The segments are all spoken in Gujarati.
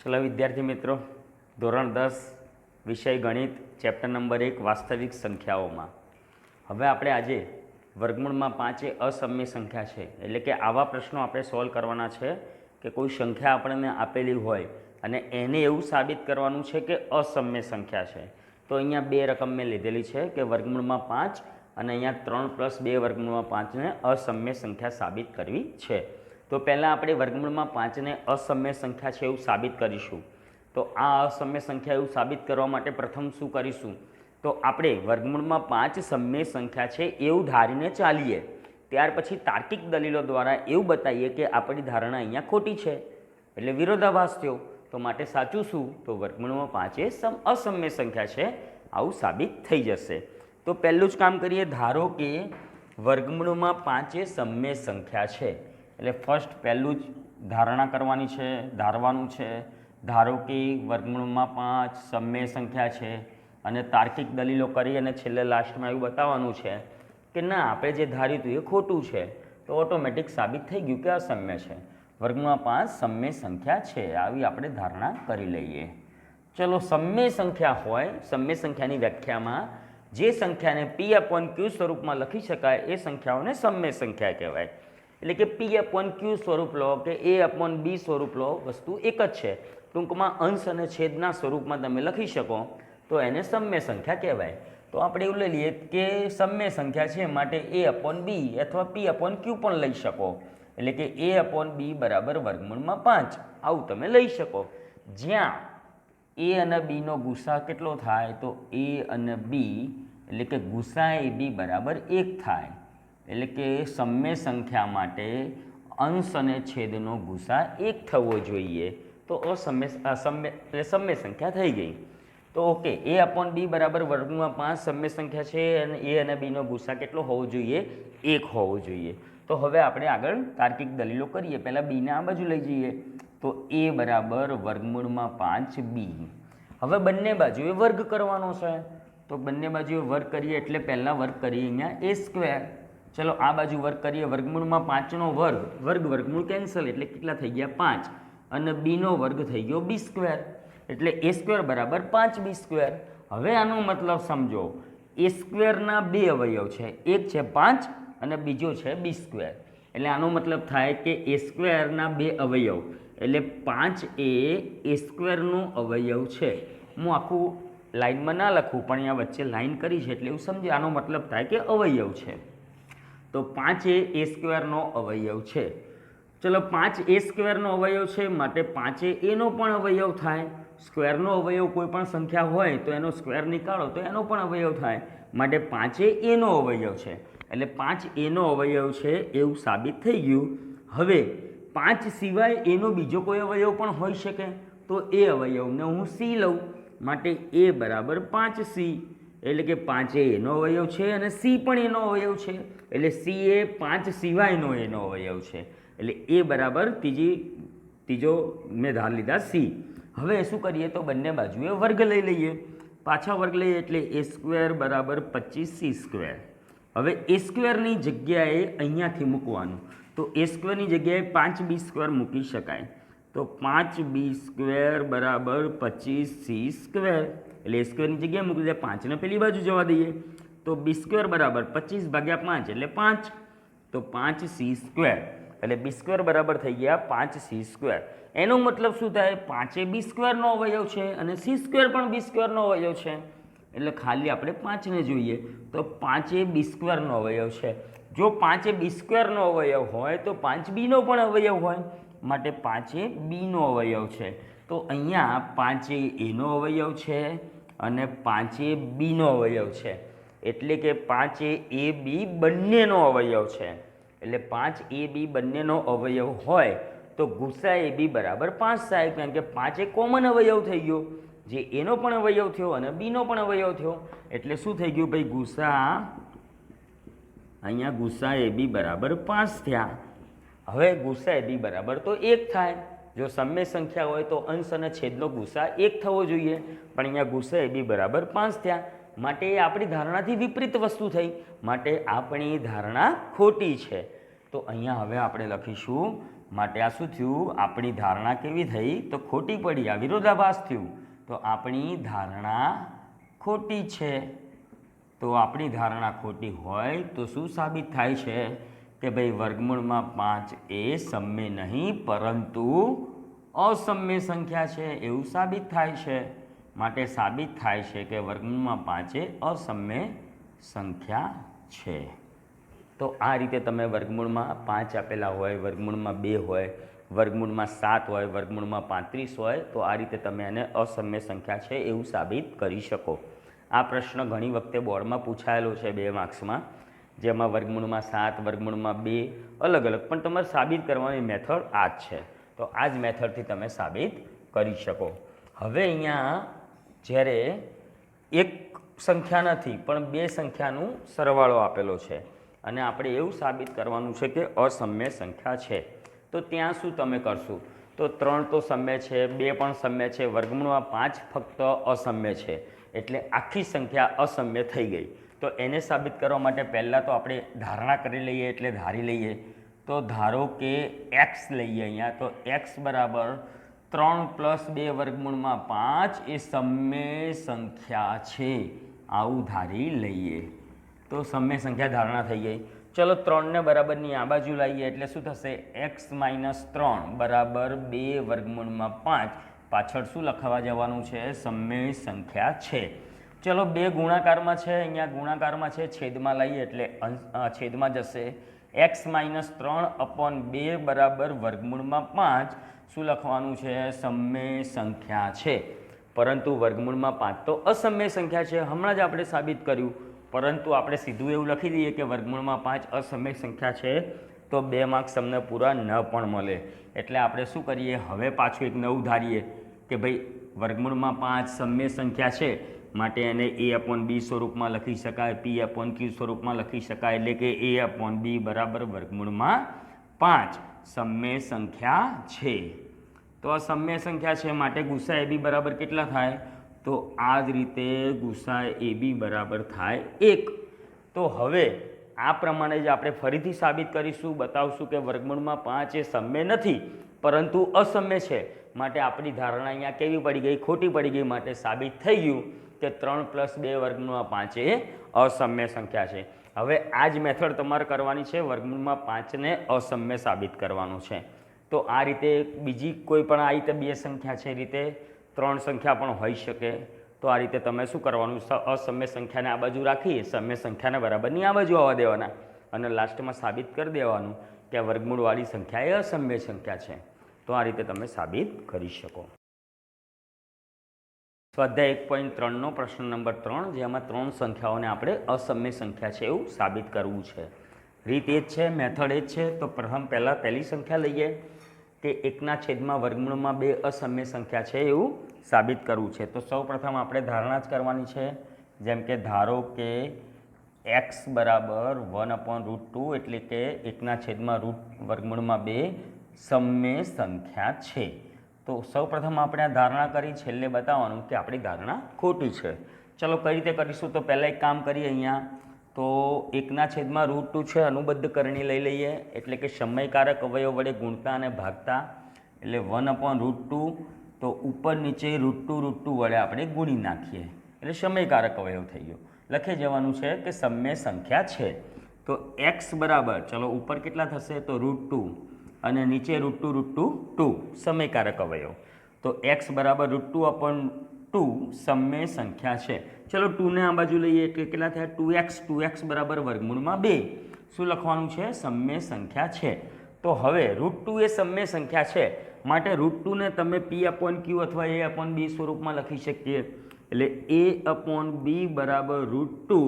ચલો વિદ્યાર્થી મિત્રો, ધોરણ 10 વિષય ગણિત ચેપ્ટર નંબર 1 વાસ્તવિક સંખ્યાઓમાં હવે આપણે આજે વર્ગમૂળમાં 5 એ અસમ્ય સંખ્યા છે, એટલે કે આવા પ્રશ્નો આપણે સોલ્વ કરવાના છે કે કોઈ સંખ્યા આપણને આપેલી હોય અને એને એવું સાબિત કરવાનું છે કે અસમ્ય સંખ્યા છે. તો અહીંયા બે રકમ મેં લીધેલી છે કે વર્ગમૂળમાં 5 અને અહીંયા 3+2 વર્ગમૂળમાં 5 ને અસમ્ય સંખ્યા સાબિત કરવી છે. તો પહેલાં આપણે વર્ગમૂળમાં 5 ને અસમ્ય સંખ્યા છે એવું સાબિત કરીશું. તો આ અસમ્ય સંખ્યા એવું સાબિત કરવા માટે પ્રથમ શું કરીશું, તો આપણે વર્ગમૂળમાં 5 સમ્ય સંખ્યા છે એવું ધારીને ચાલીએ. ત્યાર પછી તાર્કિક દલીલો દ્વારા એવું બતાવીએ કે આપણી ધારણા અહીંયા ખોટી છે, એટલે વિરોધાભાસ થયો. તો માટે સાચું શું, તો વર્ગમૂળમાં 5 એ અસમ્ય સંખ્યા છે આવું સાબિત થઈ જશે. તો પહેલું જ કામ કરીએ, ધારો કે વર્ગમૂળમાં 5 એ સમ્ય સંખ્યા છે. એટલે ફર્સ્ટ પહેલું જ ધારણા કરવાની છે, ધારવાનું છે. ધારો કે વર્ગમૂળમાં 5 સમ્ય સંખ્યા છે અને તાર્કિક દલીલો કરી અને છેલ્લે લાસ્ટમાં એવું બતાવવાનું છે કે ના, આપણે જે ધાર્યું હતું એ ખોટું છે. તો ઓટોમેટિક સાબિત થઈ ગયું કે અસમ્ય છે. વર્ગમૂળમાં 5 સમ્ય સંખ્યા છે આવી આપણે ધારણા કરી લઈએ. ચલો, સમ્ય સંખ્યા હોય, સમ્ય સંખ્યાની વ્યાખ્યામાં જે સંખ્યાને P/Q સ્વરૂપમાં લખી શકાય એ સંખ્યાઓને સમ્ય સંખ્યા કહેવાય. એટલે કે P/Q સ્વરૂપ લો કે A/B સ્વરૂપ લો, વસ્તુ એક જ છે. ટૂંકમાં અંશ અને છેદના સ્વરૂપમાં તમે લખી શકો તો એને સમ્ય સંખ્યા કહેવાય. તો આપણે એવું લઈ લઈએ કે સમ્ય સંખ્યા છે માટે A/B અથવા P/Q પણ લઈ શકો. એટલે કે A/B બરાબર વર્ગમૂળમાં 5 આવું તમે લઈ શકો. જ્યાં A અને Bનો ગુસા કેટલો થાય, તો A અને B એટલે કે ગુસા AB બરાબર 1 થાય. એટલે કે સમ્ય સંખ્યા માટે અંશ અને છેદનો ગુસા 1 થવો જોઈએ. તો સમ્ય સંખ્યા થઈ ગઈ. તો ઓકે, A/B બરાબર વર્ગમૂળમાં 5 સમ્ય સંખ્યા છે અને A અને Bનો ગુસા કેટલો હોવો જોઈએ, 1 હોવો જોઈએ. તો હવે આપણે આગળ તાર્કિક દલીલો કરીએ. પહેલાં બીને આ બાજુ લઈ જઈએ. તો A બરાબર વર્ગમૂળમાં 5B. હવે બંને બાજુએ વર્ગ કરવાનો છે. તો બંને બાજુએ વર્ગ કરીએ એટલે પહેલાં વર્ગ કરીએ અહીંયા A². ચલો, આ બાજુ વર્ગ કરીએ. વર્ગમૂળમાં 5નો વર્ગ વર્ગમૂળ કેન્સલ એટલે કેટલા થઈ ગયા, 5 અને Bનો વર્ગ થઈ ગયો B². એટલે A² બરાબર 5B². હવે આનો મતલબ સમજો, A²ના બે અવયવ છે, એક છે 5 અને બીજો છે B². એટલે આનો મતલબ થાય કે A²ના બે અવયવ એટલે 5 એ A²નો અવયવ છે. હું આખું લાઇનમાં ના લખું પણ અહીંયા વચ્ચે લાઇન કરી છે એટલે એવું સમજે. આનો મતલબ થાય કે અવયવ છે. તો 5 એ A²નો અવયવ છે. ચલો, 5 A²નો અવયવ છે માટે 5 એ એનો પણ અવયવ થાય. સ્ક્વેરનો અવયવ કોઈ પણ સંખ્યા હોય તો એનો સ્ક્વેર નીકાળો તો એનો પણ અવયવ થાય. માટે 5 એ એનો અવયવ છે. એટલે 5 એનો અવયવ છે એવું સાબિત થઈ ગયું. હવે 5 સિવાય એનો બીજો કોઈ અવયવ પણ હોઈ શકે. તો એ અવયવને હું C લઉં. માટે A બરાબર 5C. એટલે કે 5 એ એનો અવયવ છે અને C પણ એનો અવયવ છે. એટલે C એ 5 સિવાયનો એનો અવયવ છે. એટલે A બરાબર ત્રીજો મેં ધાર લીધા C. હવે શું કરીએ, તો બંને બાજુએ વર્ગ લઈ લઈએ. પાછા વર્ગ લઈએ એટલે A² બરાબર 25C². હવે A²ની જગ્યાએ અહીંયાથી મૂકવાનું. તો A²ની જગ્યાએ 5B² મૂકી શકાય. તો 5B² બરાબર 25C². એટલે A²ની જગ્યાએ મૂકી દઈએ, 5ને પેલી બાજુ જવા દઈએ. તો B² બરાબર 25/5 એટલે 5. તો 5C². એટલે B² બરાબર થઈ ગયા 5C². એનો મતલબ શું થાય, 5 એ B²નો અવયવ છે અને C² પણ B²નો અવયવ છે. એટલે ખાલી આપણે 5ને જોઈએ તો 5 એ B²નો અવયવ છે. જો 5 એ B²નો અવયવ હોય તો 5Bનો પણ અવયવ હોય. માટે 5 એ Bનો અવયવ છે. તો અહીંયા 5 એ એનો અવયવ છે અને 5 એ Bનો અવયવ છે. એટલે કે 5 એ AB બંનેનો અવયવ છે. એટલે 5AB બંનેનો અવયવ હોય તો ગુસા AB બરાબર 5 થાય. કારણ કે 5 એ કોમન અવયવ થઈ ગયો, જે એનો પણ અવયવ થયો અને બીનો પણ અવયવ થયો. એટલે શું થઈ ગયું ભાઈ, અહીંયા ગુસા AB બરાબર 5 થયા. હવે ગુસા AB બરાબર તો 1 થાય. જો સમ્ય સંખ્યા હોય તો અંશ અને છેદનો ગુસા 1 થવો જોઈએ, પણ અહીંયા ગુસા AB બરાબર 5 થયા. માટે એ આપણી ધારણાથી વિપરીત વસ્તુ થઈ. માટે આપણી ધારણા ખોટી છે. તો અહીંયા હવે આપણે લખીશું માટે આ શું થયું? આપણી ધારણા કેવી થઈ? તો ખોટી પડી, આ વિરોધાભાસ થયું. તો આપણી ધારણા ખોટી છે. તો આપણી ધારણા ખોટી હોય તો શું સાબિત થાય છે? કે ભાઈ વર્ગમૂળમાં 5 એ સમય નહીં પરંતુ અસમય સંખ્યા છે એવું સાબિત થાય છે. માટે સાબિત થાય છે કે વર્ગમૂળમાં 5 એ અસમય સંખ્યા છે. તો આ રીતે તમે વર્ગમૂળમાં 5 આપેલા હોય, વર્ગમૂળમાં 2 હોય, વર્ગમૂળમાં 7 હોય, વર્ગમૂળમાં 35 હોય, તો આ રીતે તમે એને અસમય સંખ્યા છે એવું સાબિત કરી શકો. આ પ્રશ્ન ઘણી વખતે બોર્ડમાં પૂછાયેલો છે 2 માર્ક્સમાં, જેમાં વર્ગમૂળમાં 7, વર્ગમૂળમાં 2 અલગ અલગ, પણ તમારે સાબિત કરવાની મેથડ આ જ છે. તો આ જ મેથડથી તમે સાબિત કરી શકો. હવે અહીંયા જ્યારે એક સંખ્યા નથી પણ 2 સંખ્યાનું સરવાળો આપેલો છે અને આપણે એવું સાબિત કરવાનું છે કે અસમય સંખ્યા છે, તો ત્યાં શું તમે કરશો? તો 3 તો સમય છે, 2 પણ સમય છે, વર્ગમૂળમાં 5 ફક્ત અસમય છે, એટલે આખી સંખ્યા અસમય થઈ ગઈ. તો એને સાબિત કરવા માટે પહેલાં તો આપણે ધારણા કરી લઈએ, એટલે ધારી લઈએ. તો ધારો કે x લઈએ અહીંયા, તો x બરાબર 3 + 2 વર્ગમૂળમાં 5 એ સમય સંખ્યા છે, આવું ધારી લઈએ. તો સમય સંખ્યા ધારણા થઈ ગઈ. ચલો 3ને બરાબરની આ બાજુ લાવીએ એટલે શું થશે? x - 3 બરાબર 2 વર્ગમૂળમાં 5. પાછળ શું લખવા જવાનું છે? સમય સંખ્યા છે. ચલો 2 ગુણાકારમાં છે, અહીંયા ગુણાકારમાં છે, છેદમાં લઈએ એટલે છેદમાં જશે. x - 3/2 બરાબર વર્ગમૂળમાં 5. શું લખવાનું છે? સમય સંખ્યા છે. પરંતુ વર્ગમૂળમાં 5 તો અસમય સંખ્યા છે, હમણાં જ આપણે સાબિત કર્યું. પરંતુ આપણે સીધું એવું લખી દઈએ કે વર્ગમૂળમાં 5 અસમય સંખ્યા છે, તો 2 માર્ક્સ તમને પૂરા ન પણ મળે. એટલે આપણે શું કરીએ? હવે પાછું એક નવું ધારીએ કે ભાઈ વર્ગમૂળમાં 5 સમય સંખ્યા છે, માટે એને a/b સ્વરૂપમાં લખી શકાય, p/q સ્વરૂપમાં લખી શકાય, એટલે કે a/b બરાબર વર્ગમૂળમાં 5 સમય સંખ્યા છે. તો આ સમય સંખ્યા છે માટે ગુસાઅ ab બરાબર કેટલા થાય? તો આ જ રીતે ગુસાઅ ab બરાબર થાય 1. તો હવે આ પ્રમાણે જ આપણે ફરીથી સાબિત કરીશું, બતાવશું કે વર્ગમૂળમાં 5 એ સમય નથી પરંતુ અસમય છે. માટે આપણી ધારણા અહીંયા કેવી પડી ગઈ? ખોટી પડી ગઈ. માટે સાબિત થઈ ગયું કે 3 + 2 વર્ગમૂળમાં 5 એ અસમય સંખ્યા છે. હવે આ જ મેથડ તમારે કરવાની છે, વર્ગમૂળમાં 5ને અસમય સાબિત કરવાનું છે. તો આ રીતે બીજી કોઈ પણ આ રીતે 2 સંખ્યા છે, એ રીતે 3 સંખ્યા પણ હોઈ શકે. તો આ રીતે તમે શું કરવાનું? અસમય સંખ્યાને આ બાજુ રાખી સમય સંખ્યાને બરાબરની આ બાજુ આવવા દેવાના અને લાસ્ટમાં સાબિત કરી દેવાનું કે આ વર્ગમૂળવાળી સંખ્યા એ અસમય સંખ્યા છે. તો આ રીતે તમે સાબિત કરી શકો. સ્વાધ્યાય 1.3નો પ્રશ્ન નંબર 3, જેમાં 3 સંખ્યાઓને આપણે અસમય સંખ્યા છે એવું સાબિત કરવું છે. રીત એ જ છે, મેથડ એ જ છે. તો પહેલી સંખ્યા લઈએ કે 1/2 વર્ગમૂળમાં 2 અસમય સંખ્યા છે એવું સાબિત કરવું છે. તો સૌપ્રથમ આપણે ધારણા જ કરવાની છે. જેમ કે ધારો કે x બરાબર 1/√2 એટલે કે 1/√2 વર્ગમૂળમાં 2 સમય સંખ્યા છે. તો સૌપ્રથમ આપણે આ ધારણા કરી, છેલ્લે બતાવવાનું કે આપણી ધારણા ખોટી છે. ચલો કઈ રીતે કરીશું? તો પહેલાં એક કામ કરીએ. અહીંયા તો 1/√2 છે, અનુબદ્ધ કરણી લઈ લઈએ, એટલે કે સમયકારક અવયવ વડે ગુણતા અને ભાગતા, એટલે 1/√2. તો ઉપર નીચે √2 વડે આપણે ગુણી નાખીએ એટલે સમયકારક અવયવ થઈ ગયો. લખી જવાનું છે કે સમય સંખ્યા છે. તો x બરાબર, ચલો ઉપર કેટલા થશે? તો √2 અને નીચે √2 સમયકારક અવયવ. તો x બરાબર √2/2 સમય સંખ્યા છે. ચલો 2ને આ બાજુ લઈએ એટલે કેટલા થયા? 2x બરાબર વર્ગમૂળમાં 2. શું લખવાનું છે? સમય સંખ્યા છે. તો હવે √2 એ સમય સંખ્યા છે, માટે √2ને તમે p/q અથવા a/b સ્વરૂપમાં લખી શકીએ. એટલે a/b બરાબર √2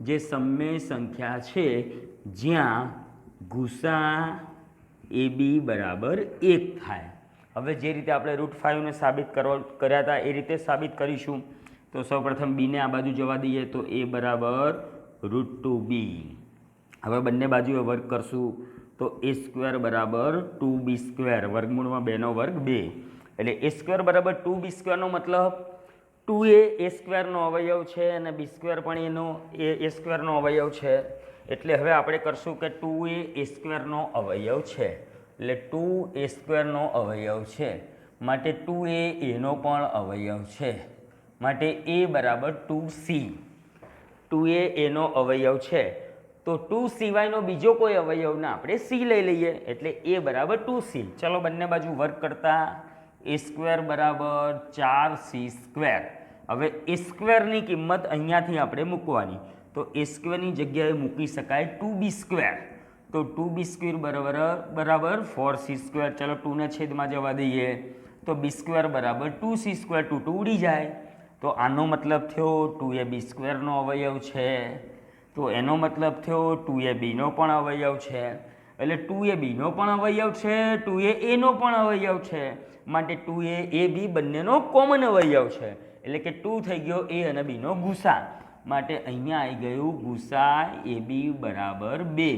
જે સમય સંખ્યા છે, જ્યાં ગુસાઅ ab બરાબર 1 થાય. હવે જે રીતે આપણે √5ને સાબિત કર્યા હતા એ રીતે સાબિત કરીશું. તો સૌપ્રથમ બીને આ બાજુ જવા દઈએ તો a બરાબર √2b. હવે બંને બાજુએ વર્ગ કરશું તો a² બરાબર 2b², વર્ગમૂળમાં 2નો વર્ગ 2. એટલે a² બરાબર 2b² નો મતલબ 2 એ a² નો અવયવ છે અને b² પણ એનો a² નો અવયવ છે. એટલે હવે આપણે કરશું કે 2 એ a² નો અવયવ છે. એટલે 2a² અવયવ છે, માટે 2a એનો પણ અવયવ છે, માટે a બરાબર 2c. 2a એનો અવયવ છે તો 2 સિવાયનો બીજો કોઈ અવયવ ના આપણે c લઈ લઈએ, એટલે a બરાબર 2c. ચલો બંને બાજુ વર્ક કરતા a² બરાબર 4c². હવે a² કિંમત અહીંયાથી આપણે મૂકવાની, તો a² ની જગ્યાએ મૂકી શકાય 2b². તો 2b² બરાબર 4c². ચલો 2 ને છેદમાં જવા દઈએ તો b² બરાબર 2c². 2 2 ઉડી જાય, તો આનો મતલબ થયો 2ab² નો અવયવ છે, તો એનો મતલબ થયો 2ab નો પણ અવયવ છે, એટલે 2ab નો પણ અવયવ છે, 2a નો પણ અવયવ છે, માટે 2a ab બંનેનો કોમન અવયવ છે, એટલે કે 2 થઈ ગયો a અને b નો ગુસા, માટે અહીંયા આવી ગયું ગુસા ab બરાબર 2.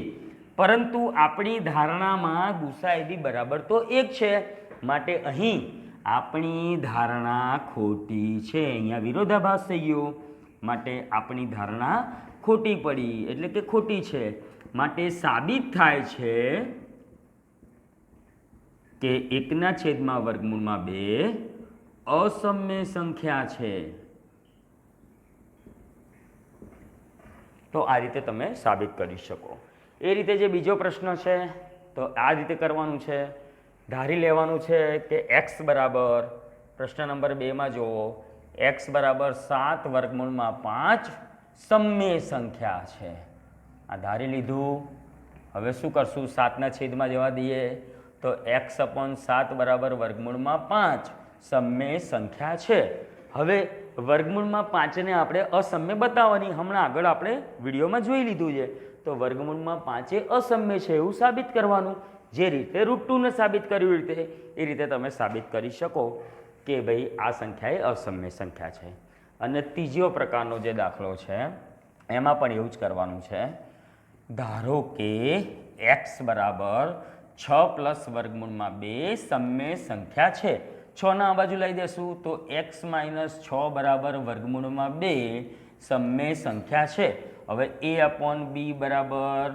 પરંતુ આપણી ધારણામાં ગુસા ab બરાબર તો 1 છે, માટે અહીં આપણી ધારણા ખોટી છે. અહીંયા વિરોધાભાસ થઈ ગયો, માટે આપણી ધારણા ખોટી પડી, એટલે કે ખોટી છે. માટે સાબિત થાય છે કે 1/2 અસમ્ય સંખ્યા છે. તો આ રીતે તમે સાબિત કરી શકો. એ રીતે જે બીજો પ્રશ્ન છે તો આ રીતે કરવાનું છે. ધારી લેવાનું છે કે x બરાબર, પ્રશ્ન નંબર 2માં જુઓ, x બરાબર 7/5 સમય સંખ્યા છે. આ ધારી લીધું. હવે શું કરશું? 7ના છેદમાં જવા દઈએ તો x/7 બરાબર √5 સમય સંખ્યા છે. હવે √5 ને આપણે અસમ્ય બતાવવાની, હમણાં આગળ આપણે વિડીયોમાં જોઈ લીધું છે. તો √5 એ અસમ્ય છે એવું સાબિત કરવાનું. જે રીતે √2 ને સાબિત કર્યું રીતે, એ રીતે તમે સાબિત કરી શકો કે ભાઈ આ સંખ્યા એ અસમ્ય સંખ્યા છે. અને ત્રીજો પ્રકારનો જે દાખલો છે એમાં પણ એવું જ કરવાનું છે. ધારો કે x બરાબર 6 + √2 સમય સંખ્યા છે. 6 ના આ બાજુ લઈ દેશું તો x - 6 બરાબર √2 સમય સંખ્યા છે. હવે a/b બરાબર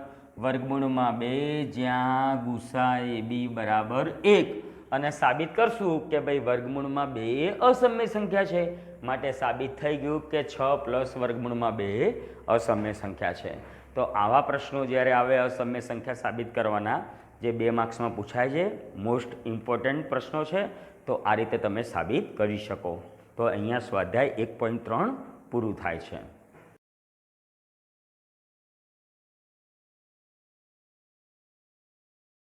√2, જ્યાં ગુસા ab બરાબર 1, અને સાબિત કરશું કે ભાઈ √2 એ અસમ્ય સંખ્યા છે, માટે સાબિત થઈ ગયું કે 6 + √2 અસમ્ય સંખ્યા છે. તો આવા પ્રશ્નો જ્યારે આવે અસમ્ય સંખ્યા સાબિત કરવાના, જે 2 માર્ક્સમાં પૂછાય છે, મોસ્ટ ઇમ્પોર્ટન્ટ પ્રશ્નો છે, તો આ રીતે તમે સાબિત કરી શકો. તો અહીંયા સ્વાધ્યાય 1.3 પૂરું થાય છે.